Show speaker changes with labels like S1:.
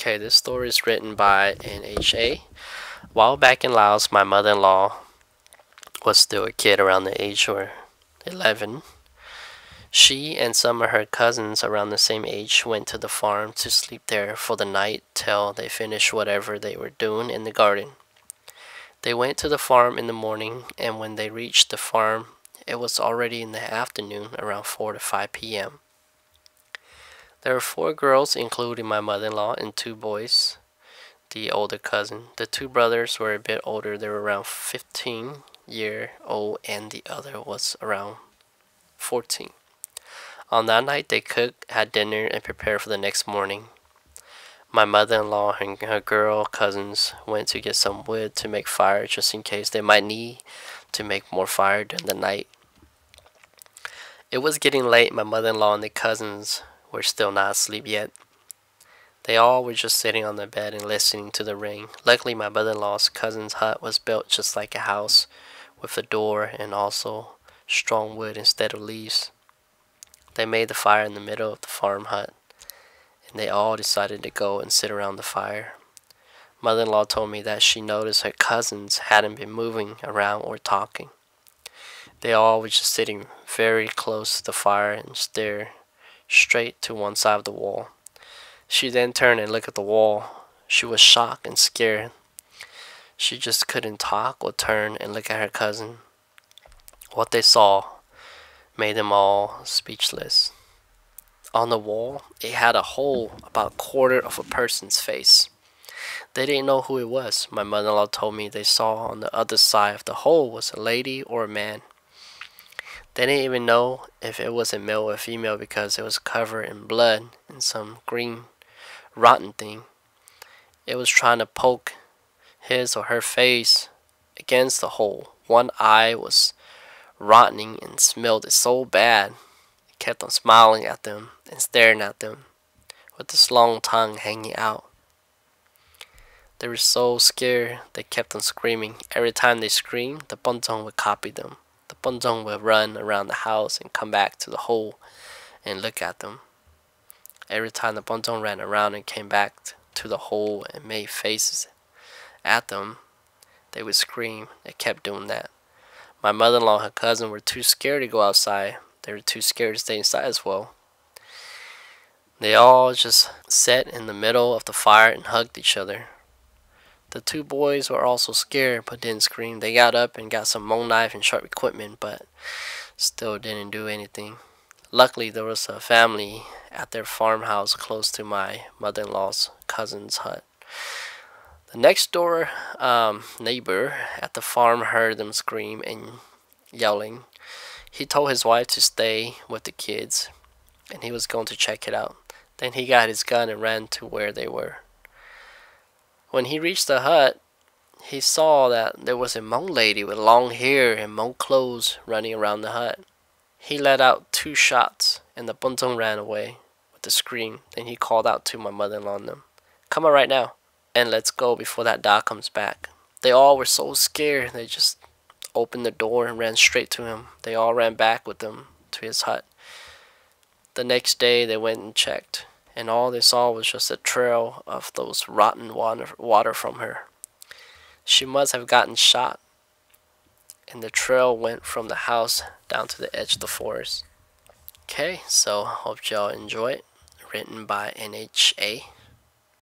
S1: Okay, this story is written by NHA. While back in Laos, my mother-in-law was still a kid around the age of 11. She and some of her cousins around the same age went to the farm to sleep there for the night till they finished whatever they were doing in the garden. They went to the farm in the morning, and when they reached the farm, it was already in the afternoon, around 4 to 5 p.m. There were 4 girls, including my mother-in-law, and 2 boys, the older cousin. The 2 brothers were a bit older. They were around 15-year-old, and the other was around 14. On that night, they cooked, had dinner, and prepared for the next morning. My mother-in-law and her girl cousins went to get some wood to make fire just in case they might need to make more fire during the night. It was getting late. My mother-in-law and the cousins were still not asleep yet. They all were just sitting on the bed and listening to the rain. Luckily, my mother-in-law's cousin's hut was built just like a house, with a door and also strong wood instead of leaves. They made the fire in the middle of the farm hut, and they all decided to go and sit around the fire. Mother-in-law told me that she noticed her cousins hadn't been moving around or talking. They all were just sitting very close to the fire and stared straight to one side of the wall. She then turned and looked at the wall. She was shocked and scared. She just couldn't talk or turn and look at her cousin. What they saw made them all speechless. On the wall, it had a hole about a quarter of a person's face. They didn't know who it was. My mother-in-law told me they saw on the other side of the hole was a lady or a man. They didn't even know if it was a male or a female because it was covered in blood and some green rotten thing. It was trying to poke his or her face against the hole. One eye was rotting and smelled it so bad. It kept on smiling at them and staring at them with this long tongue hanging out. They were so scared they kept on screaming. Every time they screamed, the Bonzong would copy them. The Bonzong would run around the house and come back to the hole and look at them. Every time the Bonzong ran around and came back to the hole and made faces at them, they would scream. They kept doing that. My mother-in-law and her cousin were too scared to go outside. They were too scared to stay inside as well. They all just sat in the middle of the fire and hugged each other. The 2 boys were also scared but didn't scream. They got up and got some Hmong knife and sharp equipment but still didn't do anything. Luckily, there was a family at their farmhouse close to my mother-in-law's cousin's hut. The next door neighbor at the farm heard them scream and yelling. He told his wife to stay with the kids, and he was going to check it out. Then he got his gun and ran to where they were. When he reached the hut, he saw that there was a Hmong lady with long hair and Hmong clothes running around the hut. He let out 2 shots, and the Bonzong ran away with a scream. Then he called out to my mother-in-law and them, "Come on right now, and let's go before that dog comes back." They all were so scared, they just opened the door and ran straight to him. They all ran back with him to his hut. The next day, they went and checked, and all they saw was just a trail of those rotten water from her. She must have gotten shot, and the trail went from the house down to the edge of the forest. Okay, so hope y'all enjoy it. Written by NHA.